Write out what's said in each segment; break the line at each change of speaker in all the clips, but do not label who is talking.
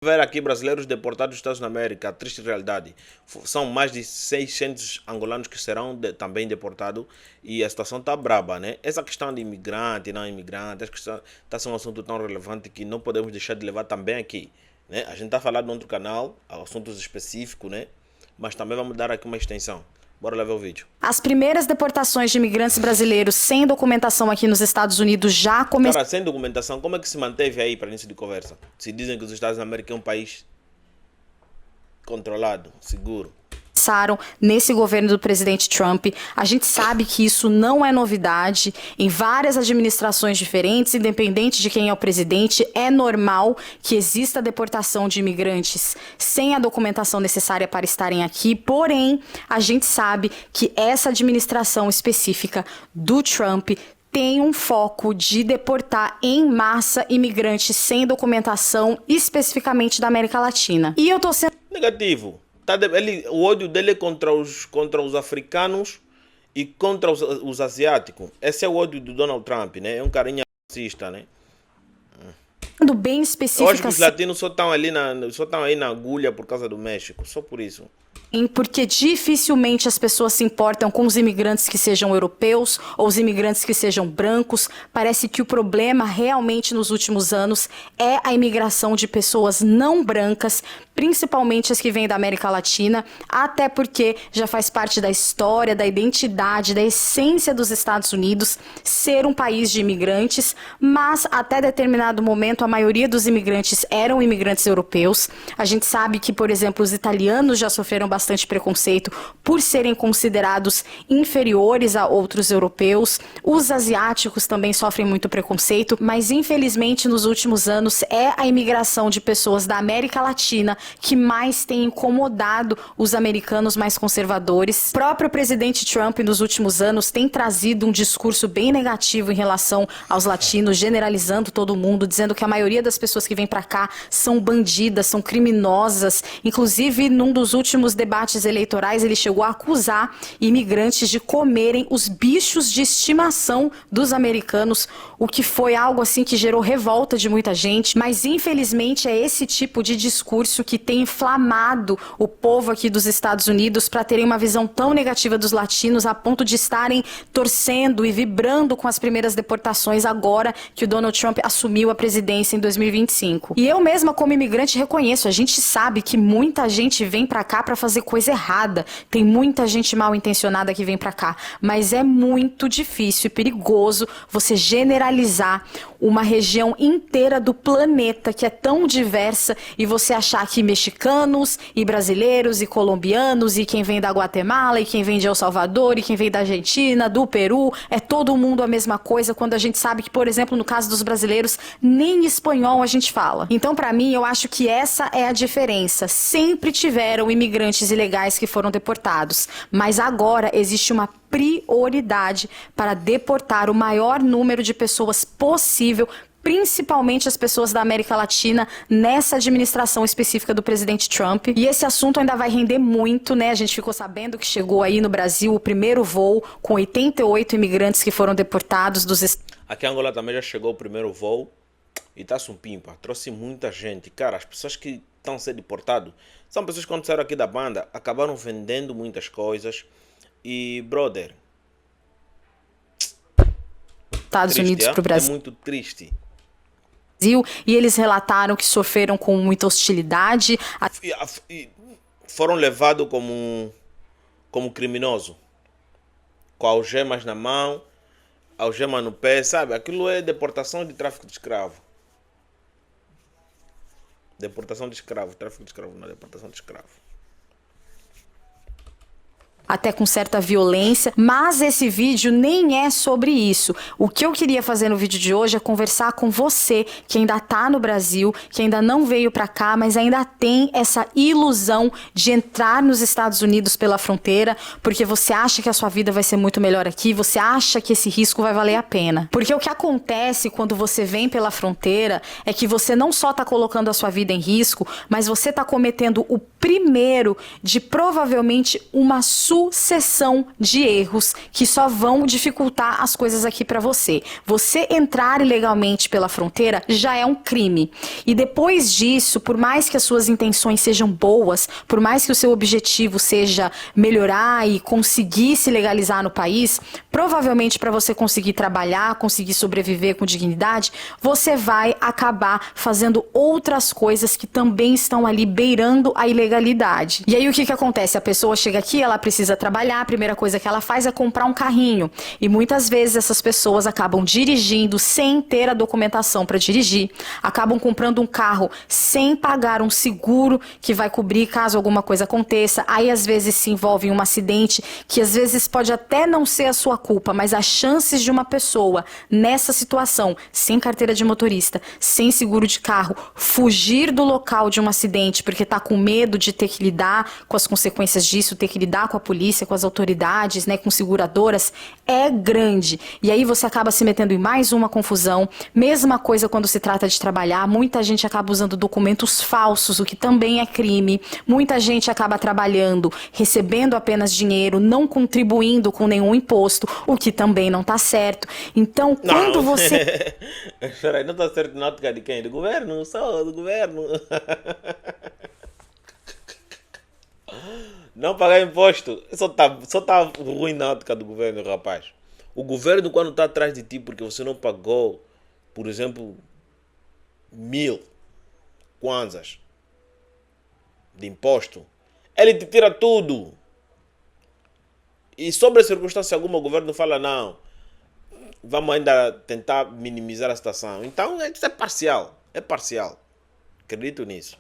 Ver aqui brasileiros deportados dos Estados Unidos da América, a triste realidade. São mais de 600 angolanos que serão também deportados e a situação está braba, né? Essa questão de imigrante e não imigrante, acho que está sendo um assunto tão relevante que não podemos deixar de levar também aqui, né? A gente está falando no outro canal, assuntos específicos, né? Mas também vamos dar aqui uma extensão. Bora lá ver o vídeo.
As primeiras deportações de imigrantes brasileiros sem documentação aqui nos Estados Unidos já começaram.
Cara, sem documentação, como é que se manteve aí para início de conversa? Se dizem que os Estados Unidos da América é um país controlado, seguro.
Nesse governo do presidente Trump. A gente sabe que isso não é novidade. Em várias administrações diferentes, independente de quem é o presidente, é normal que exista deportação de imigrantes sem a documentação necessária para estarem aqui. Porém, a gente sabe que essa administração específica do Trump tem um foco de deportar em massa imigrantes sem documentação, especificamente da América Latina. E eu tô sendo
negativo. O ódio dele é contra os africanos e contra os asiáticos. Esse é o ódio do Donald Trump, né? É um carinha racista, né?
bem específico.
Eu acho que os latinos só estão aí na agulha por causa do México, só por isso.
Porque dificilmente as pessoas se importam com os imigrantes que sejam europeus ou os imigrantes que sejam brancos. Parece que o problema realmente nos últimos anos é a imigração de pessoas não brancas, principalmente as que vêm da América Latina, até porque já faz parte da história, da identidade, da essência dos Estados Unidos ser um país de imigrantes, mas até determinado momento a maioria dos imigrantes eram imigrantes europeus. A gente sabe que, por exemplo, os italianos já sofreram bastante preconceito por serem considerados inferiores a outros europeus. Os asiáticos também sofrem muito preconceito, mas infelizmente nos últimos anos é a imigração de pessoas da América Latina que mais tem incomodado os americanos mais conservadores. O próprio presidente Trump nos últimos anos tem trazido um discurso bem negativo em relação aos latinos, generalizando todo mundo, dizendo que a maioria das pessoas que vêm para cá são bandidas, são criminosas. Inclusive, num dos últimos debates eleitorais, ele chegou a acusar imigrantes de comerem os bichos de estimação dos americanos, o que foi algo assim que gerou revolta de muita gente. Mas infelizmente é esse tipo de discurso que tem inflamado o povo aqui dos Estados Unidos para terem uma visão tão negativa dos latinos a ponto de estarem torcendo e vibrando com as primeiras deportações agora que o Donald Trump assumiu a presidência em 2025. E eu mesma, como imigrante, reconheço, a gente sabe que muita gente vem para cá para fazer coisa errada. Tem muita gente mal intencionada que vem para cá, mas é muito difícil e perigoso você generalizar uma região inteira do planeta que é tão diversa e você achar que mexicanos e brasileiros e colombianos e quem vem da Guatemala e quem vem de El Salvador e quem vem da Argentina, do Peru, é todo mundo a mesma coisa, quando a gente sabe que, por exemplo, no caso dos brasileiros, nem espanhol a gente fala. Então, para mim, eu acho que essa é a diferença. Sempre tiveram imigrantes ilegais que foram deportados, mas agora existe uma prioridade para deportar o maior número de pessoas possível, principalmente as pessoas da América Latina, nessa administração específica do presidente Trump. E esse assunto ainda vai render muito, né? A gente ficou sabendo que chegou aí no Brasil o primeiro voo com 88 imigrantes que foram deportados dos Estados Unidos.
Aqui em Angola também já chegou o primeiro voo e tá sumpimpa, trouxe muita gente. Cara, as pessoas que estão sendo deportadas são pessoas que quando saíram aqui da banda acabaram vendendo muitas coisas e, brother,
Estados Unidos para o Brasil.
É muito triste.
E eles relataram que sofreram com muita hostilidade.
E foram levados como criminoso, com algemas na mão, algema no pé, sabe? Aquilo é deportação de tráfico de escravo. Deportação de escravo, tráfico de escravo, não é deportação de escravo.
Até com certa violência, mas esse vídeo nem é sobre isso. O que eu queria fazer no vídeo de hoje é conversar com você que ainda tá no Brasil, que ainda não veio pra cá, mas ainda tem essa ilusão de entrar nos Estados Unidos pela fronteira, porque você acha que a sua vida vai ser muito melhor aqui, você acha que esse risco vai valer a pena. Porque o que acontece quando você vem pela fronteira é que você não só tá colocando a sua vida em risco, mas você tá cometendo o primeiro de provavelmente uma sucessão de erros que só vão dificultar as coisas aqui para você. Você entrar ilegalmente pela fronteira já é um crime. E depois disso, por mais que as suas intenções sejam boas, por mais que o seu objetivo seja melhorar e conseguir se legalizar no país, provavelmente para você conseguir trabalhar, conseguir sobreviver com dignidade, você vai acabar fazendo outras coisas que também estão ali beirando a ilegalidade. E aí o que acontece? A pessoa chega aqui, ela precisa trabalhar, a primeira coisa que ela faz é comprar um carrinho. E muitas vezes essas pessoas acabam dirigindo sem ter a documentação para dirigir, acabam comprando um carro sem pagar um seguro que vai cobrir caso alguma coisa aconteça. Aí às vezes se envolve em um acidente que às vezes pode até não ser a sua culpa, mas as chances de uma pessoa nessa situação, sem carteira de motorista, sem seguro de carro, fugir do local de um acidente porque está com medo de ter que lidar com as consequências disso, ter que lidar com a polícia, com as autoridades, né, com seguradoras, é grande. E aí você acaba se metendo em mais uma confusão. Mesma coisa quando se trata de trabalhar, muita gente acaba usando documentos falsos, o que também é crime. Muita gente acaba trabalhando, recebendo apenas dinheiro, não contribuindo com nenhum imposto, o que também não está certo. Então, quando
Não.
você...
Espera aí, não está certo na ótica de quem? Do governo? Só do governo. Não pagar imposto. Só tá ruim na ótica do governo, rapaz. O governo, quando está atrás de ti porque você não pagou, por exemplo, 1.000 kwanzas de imposto, ele te tira tudo. E sobre circunstância alguma, o governo fala: não, vamos ainda tentar minimizar a situação. Então, isso é parcial. É parcial. Acredito nisso.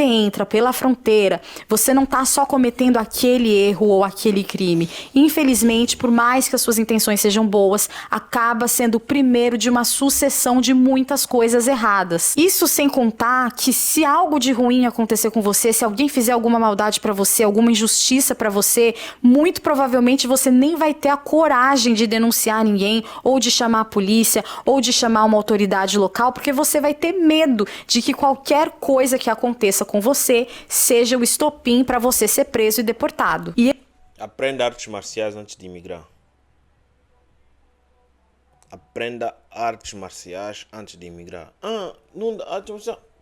entra pela fronteira, você não está só cometendo aquele erro ou aquele crime. Infelizmente, por mais que as suas intenções sejam boas, acaba sendo o primeiro de uma sucessão de muitas coisas erradas. Isso sem contar que se algo de ruim acontecer com você, se alguém fizer alguma maldade para você, alguma injustiça para você, muito provavelmente você nem vai ter a coragem de denunciar ninguém, ou de chamar a polícia, ou de chamar uma autoridade local, porque você vai ter medo de que qualquer coisa que aconteça com você seja o estopim para você ser preso e deportado.
Aprenda artes marciais antes de imigrar. Aprenda artes marciais antes de imigrar. Não,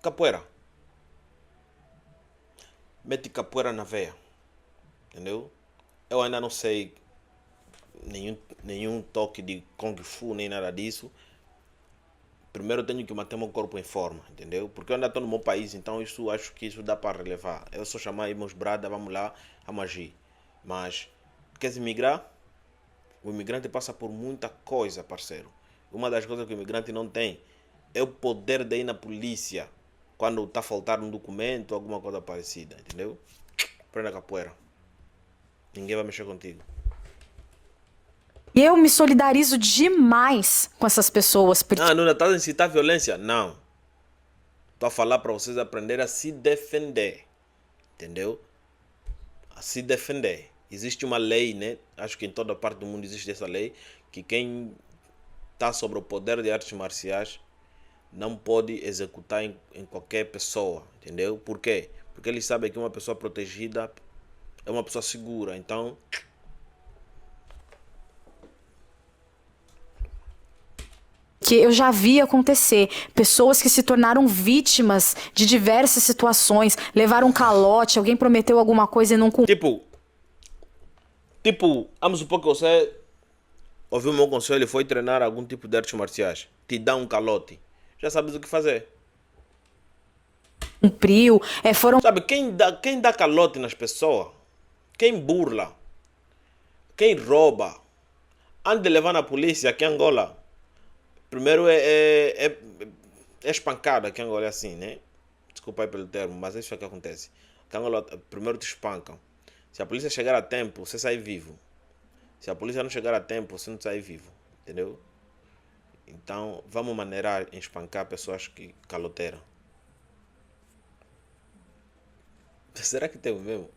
capoeira. Mete capoeira na veia. Entendeu? Eu ainda não sei nenhum toque de Kung Fu, nem nada disso. Primeiro eu tenho que manter meu corpo em forma, entendeu? Porque eu ainda estou no meu país, então isso acho que isso dá para relevar. Eu só chamar aí meus brada, vamos lá, vamos agir. Mas, queres imigrar? O imigrante passa por muita coisa, parceiro. Uma das coisas que o imigrante não tem é o poder de ir na polícia quando está faltando um documento, alguma coisa parecida, entendeu? Prenda a capoeira. Ninguém vai mexer contigo.
E eu me solidarizo demais com essas pessoas.
Não estás a incitar violência? Não. Estou a falar para vocês aprenderem a se defender. Entendeu? A se defender. Existe uma lei, né? Acho que em toda parte do mundo existe essa lei, que quem está sobre o poder de artes marciais não pode executar em qualquer pessoa. Entendeu? Por quê? Porque eles sabem que uma pessoa protegida é uma pessoa segura. Então,
que eu já vi acontecer. Pessoas que se tornaram vítimas de diversas situações, levaram um calote, alguém prometeu alguma coisa e não cumpriu.
vamos supor que você ouviu o meu conselho e foi treinar algum tipo de artes marciais. Te dá um calote. Já sabes o que fazer.
Foram
Sabe, quem dá calote nas pessoas, quem burla, quem rouba, antes de levar na polícia aqui em Angola, primeiro é espancada, aqui em Angola é assim, né? Desculpa aí pelo termo, mas isso é o que acontece. Aqui em Angola, primeiro te espancam. Se a polícia chegar a tempo, você sai vivo. Se a polícia não chegar a tempo, você não sai vivo. Entendeu? Então, vamos maneirar em espancar pessoas que caloteiram. Será que tem o mesmo?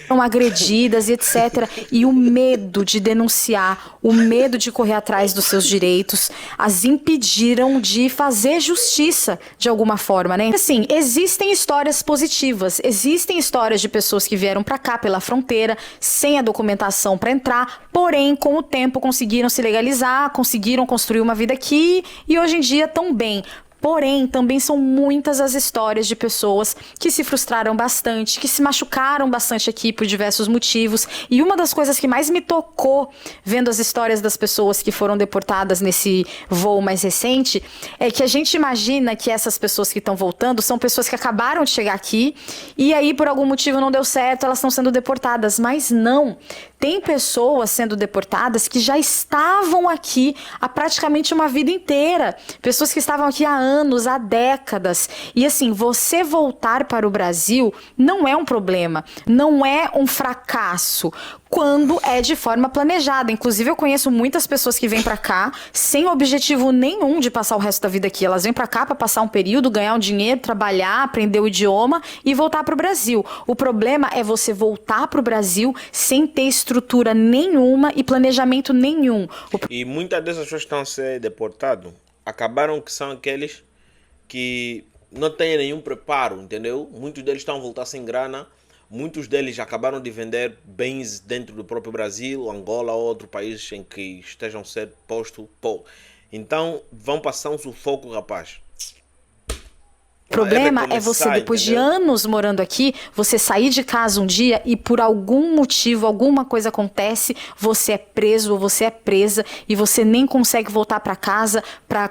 foram agredidas e etc. E o medo de denunciar, o medo de correr atrás dos seus direitos, as impediram de fazer justiça de alguma forma, né? Assim, existem histórias positivas, existem histórias de pessoas que vieram para cá pela fronteira, sem a documentação para entrar, porém, com o tempo conseguiram se legalizar, conseguiram construir uma vida aqui e hoje em dia estão bem. Porém, também são muitas as histórias de pessoas que se frustraram bastante, que se machucaram bastante aqui por diversos motivos. E uma das coisas que mais me tocou vendo as histórias das pessoas que foram deportadas nesse voo mais recente é que a gente imagina que essas pessoas que estão voltando são pessoas que acabaram de chegar aqui e aí por algum motivo não deu certo, elas estão sendo deportadas. Mas não, tem pessoas sendo deportadas que já estavam aqui há praticamente uma vida inteira. Pessoas que estavam aqui há anos, há décadas. E assim, você voltar para o Brasil não é um problema, não é um fracasso, quando é de forma planejada. Inclusive, eu conheço muitas pessoas que vêm para cá sem objetivo nenhum de passar o resto da vida aqui. Elas vêm para cá para passar um período, ganhar um dinheiro, trabalhar, aprender o idioma e voltar para o Brasil. O problema é você voltar para o Brasil sem ter estrutura nenhuma e planejamento nenhum.
E muitas dessas pessoas que estão a ser deportadas acabaram que são aqueles que não têm nenhum preparo, entendeu? Muitos deles estão a voltar sem grana. Muitos deles acabaram de vender bens dentro do próprio Brasil, Angola ou outro país em que estejam a ser postos. Então vão passar um sufoco, rapaz.
O problema é você, depois de anos morando aqui, você sair de casa um dia e por algum motivo, alguma coisa acontece, você é preso ou você é presa e você nem consegue voltar para casa para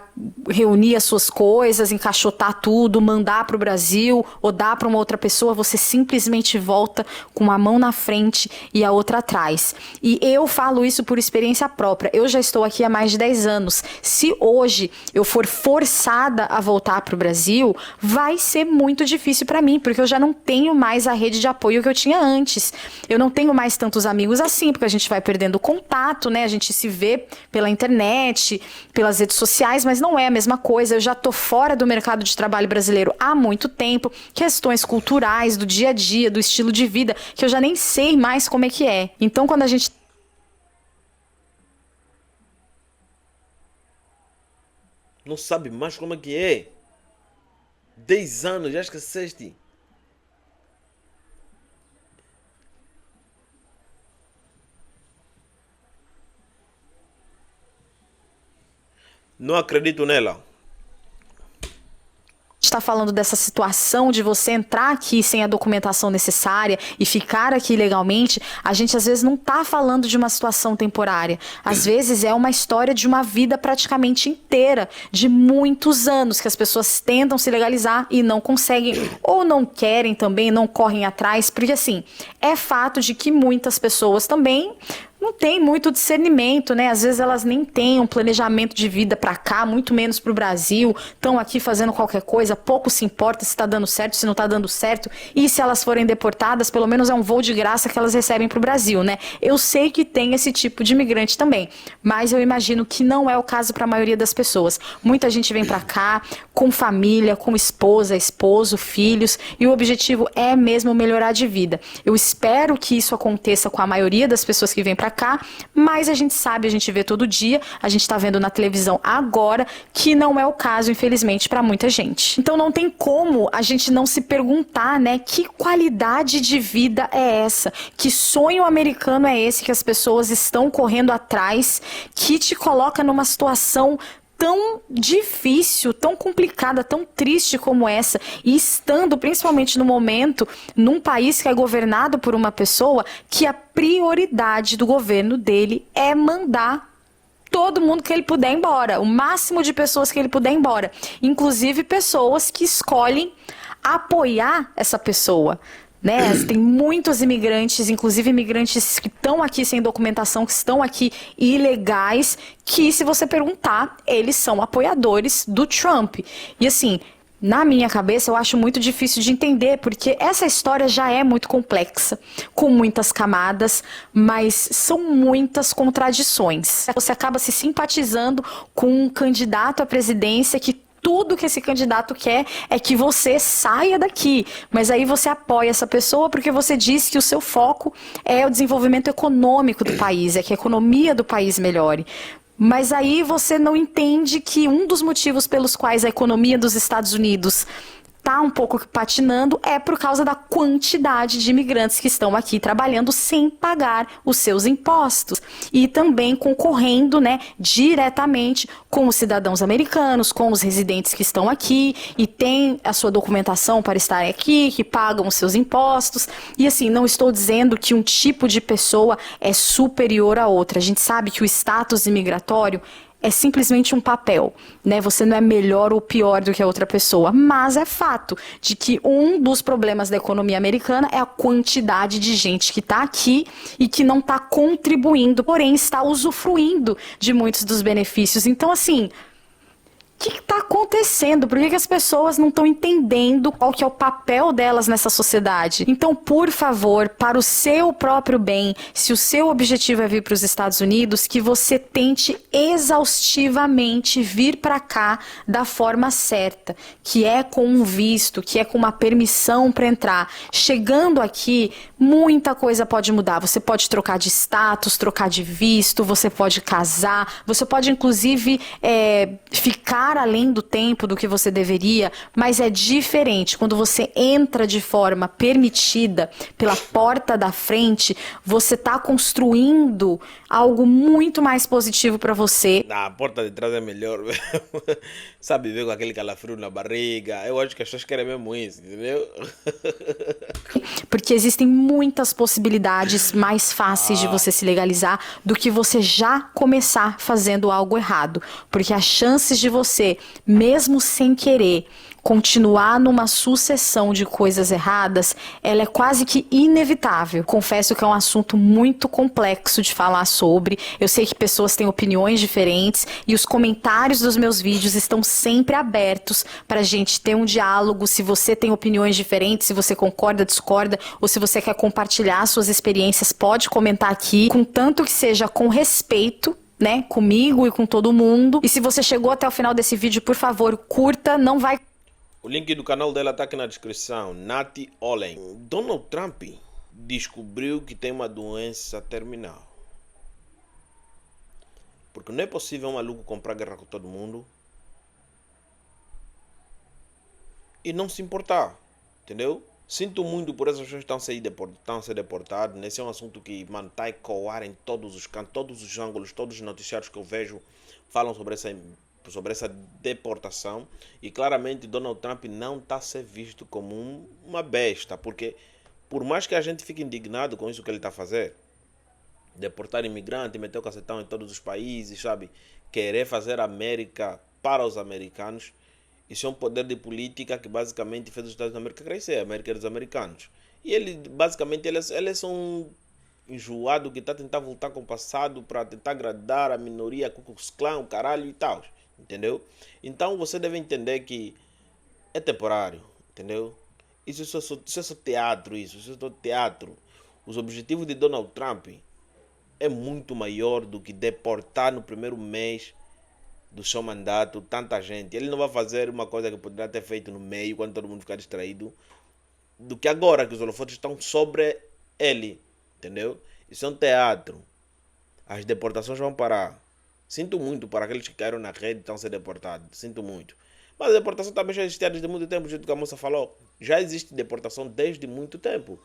reunir as suas coisas, encaixotar tudo, mandar para o Brasil ou dar para uma outra pessoa. Você simplesmente volta com uma mão na frente e a outra atrás. E eu falo isso por experiência própria. Eu já estou aqui há mais de 10 anos. Se hoje eu for forçada a voltar para o Brasil, vai ser muito difícil para mim, porque eu já não tenho mais a rede de apoio que eu tinha antes. Eu não tenho mais tantos amigos assim, porque a gente vai perdendo contato, né? A gente se vê pela internet, pelas redes sociais, mas não é a mesma coisa. Eu já tô fora do mercado de trabalho brasileiro há muito tempo. Questões culturais, do dia a dia, do estilo de vida, que eu já nem sei mais como é que é. Então, quando a gente
não sabe mais como é que é. 10 anos, já esqueceste? Não acredito nela.
está falando dessa situação de você entrar aqui sem a documentação necessária e ficar aqui ilegalmente, a gente às vezes não está falando de uma situação temporária. Às vezes é uma história de uma vida praticamente inteira, de muitos anos, que as pessoas tentam se legalizar e não conseguem, ou não querem também, não correm atrás, porque assim, é fato de que muitas pessoas também não tem muito discernimento, né? Às vezes elas nem têm um planejamento de vida para cá, muito menos para o Brasil, estão aqui fazendo qualquer coisa, pouco se importa se está dando certo, se não está dando certo, e se elas forem deportadas, pelo menos é um voo de graça que elas recebem para o Brasil, né? Eu sei que tem esse tipo de imigrante também, mas eu imagino que não é o caso para a maioria das pessoas. Muita gente vem para cá com família, com esposa, esposo, filhos, e o objetivo é mesmo melhorar de vida. Eu espero que isso aconteça com a maioria das pessoas que vêm para cá, mas a gente sabe, a gente vê todo dia, a gente está vendo na televisão agora que não é o caso, infelizmente, para muita gente. Então não tem como a gente não se perguntar, né, que qualidade de vida é essa? Que sonho americano é esse que as pessoas estão correndo atrás, que te coloca numa situação tão difícil, tão complicada, tão triste como essa, e estando principalmente no momento num país que é governado por uma pessoa que a prioridade do governo dele é mandar todo mundo que ele puder embora, o máximo de pessoas que ele puder embora, inclusive pessoas que escolhem apoiar essa pessoa. Né? Tem muitos imigrantes, inclusive imigrantes que estão aqui sem documentação, que estão aqui ilegais, que se você perguntar, eles são apoiadores do Trump. E assim, na minha cabeça eu acho muito difícil de entender, porque essa história já é muito complexa, com muitas camadas, mas são muitas contradições. Você acaba se simpatizando com um candidato à presidência que tudo que esse candidato quer é que você saia daqui. Mas aí você apoia essa pessoa porque você diz que o seu foco é o desenvolvimento econômico do país, é que a economia do país melhore. Mas aí você não entende que um dos motivos pelos quais a economia dos Estados Unidos está um pouco patinando é por causa da quantidade de imigrantes que estão aqui trabalhando sem pagar os seus impostos e também concorrendo, né, diretamente com os cidadãos americanos, com os residentes que estão aqui e têm a sua documentação para estar aqui, que pagam os seus impostos. E assim, não estou dizendo que um tipo de pessoa é superior a outra. A gente sabe que o status imigratório é simplesmente um papel, né? Você não é melhor ou pior do que a outra pessoa, mas é fato de que um dos problemas da economia americana é a quantidade de gente que está aqui e que não está contribuindo, porém está usufruindo de muitos dos benefícios. Então, assim, o que está acontecendo? Por que as pessoas não estão entendendo qual que é o papel delas nessa sociedade? Então, por favor, para o seu próprio bem, se o seu objetivo é vir para os Estados Unidos, que você tente exaustivamente vir para cá da forma certa, que é com um visto, que é com uma permissão para entrar. Chegando aqui, muita coisa pode mudar. Você pode trocar de status, trocar de visto, você pode casar, você pode inclusive ficar além do tempo do que você deveria, mas é diferente. Quando você entra de forma permitida pela porta da frente, você está construindo algo muito mais positivo para você.
A porta de trás é melhor. Sabe, ver com aquele calafrio na barriga. Eu acho que as pessoas querem mesmo isso, entendeu?
Porque existem muitas possibilidades mais fáceis de você se legalizar do que você já começar fazendo algo errado. Porque as chances de você, mesmo sem querer, continuar numa sucessão de coisas erradas, ela é quase que inevitável. Confesso que é um assunto muito complexo de falar sobre. Eu sei que pessoas têm opiniões diferentes e os comentários dos meus vídeos estão sempre abertos para a gente ter um diálogo. Se você tem opiniões diferentes, se você concorda, discorda, ou se você quer compartilhar suas experiências, pode comentar aqui, contanto que seja com respeito, né, comigo e com todo mundo. E se você chegou até o final desse vídeo, por favor, curta, não vai...
O link do canal dela está aqui na descrição. Nati Ollen. Donald Trump descobriu que tem uma doença terminal. Porque não é possível um maluco comprar guerra com todo mundo e não se importar, entendeu? Sinto muito por essas pessoas que estão a ser deportadas. Esse é um assunto que, mano, está a ecoar em todos os cantos, todos os ângulos, todos os noticiários que eu vejo falam sobre essa deportação. E claramente Donald Trump não está a ser visto como uma besta, porque por mais que a gente fique indignado com isso que ele está a fazer, deportar imigrante, meter o cacetão em todos os países, sabe, querer fazer a América para os americanos, isso é um poder de política que basicamente fez os Estados Unidos da América crescer, a América dos americanos. E ele basicamente ele é só um enjoado que está a tentar voltar com o passado para tentar agradar a minoria, Ku Klux Klan, o caralho e tal. Entendeu? Então você deve entender que é temporário, entendeu? Isso é só teatro, isso é só teatro. Os objetivos de Donald Trump é muito maior do que deportar no primeiro mês do seu mandato tanta gente. Ele não vai fazer uma coisa que poderia ter feito no meio, quando todo mundo ficar distraído, do que agora que os holofotes estão sobre ele, entendeu? Isso é um teatro. As deportações vão parar. Sinto muito para aqueles que caíram na rede e estão a ser deportados. Sinto muito. Mas a deportação também já existia desde muito tempo, do jeito que a moça falou. Já existe deportação desde muito tempo.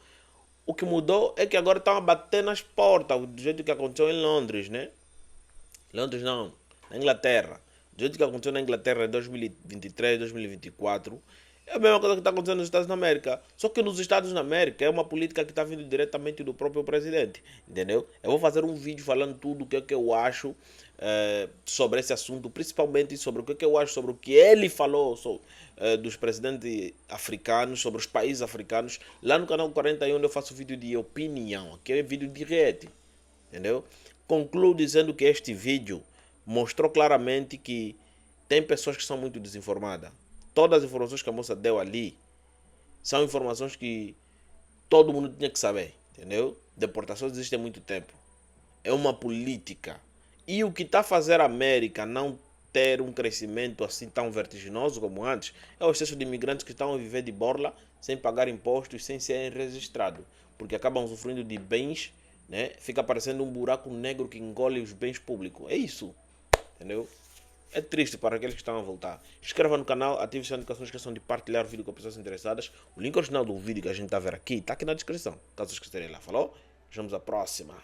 O que mudou é que agora estão a bater nas portas, do jeito que aconteceu em Londres, né? Londres não, na Inglaterra. Do jeito que aconteceu na Inglaterra em 2023, 2024. É a mesma coisa que está acontecendo nos Estados da América. Só que nos Estados da América é uma política que está vindo diretamente do próprio presidente. Entendeu? Eu vou fazer um vídeo falando tudo o que eu acho sobre esse assunto. Principalmente sobre o que eu acho sobre o que ele falou dos presidentes africanos, sobre os países africanos. Lá no canal 41 eu faço vídeo de opinião. Aqui é vídeo de rede. Entendeu? Concluo dizendo que este vídeo mostrou claramente que tem pessoas que são muito desinformadas. Todas as informações que a moça deu ali são informações que todo mundo tinha que saber, entendeu? Deportações existem há muito tempo. É uma política. E o que está a fazer a América não ter um crescimento assim tão vertiginoso como antes é o excesso de imigrantes que estão a viver de borla, sem pagar impostos, sem serem registrados, porque acabam usufruindo de bens, né? Fica parecendo um buraco negro que engole os bens públicos. É isso, entendeu? É triste para aqueles que estão a voltar. Inscreva no canal, ative o sininho de notificações, não esqueçam de partilhar o vídeo com pessoas interessadas. O link original do vídeo que a gente está a ver aqui está aqui na descrição, caso vocês quiserem lá. Falou? Vemos a próxima.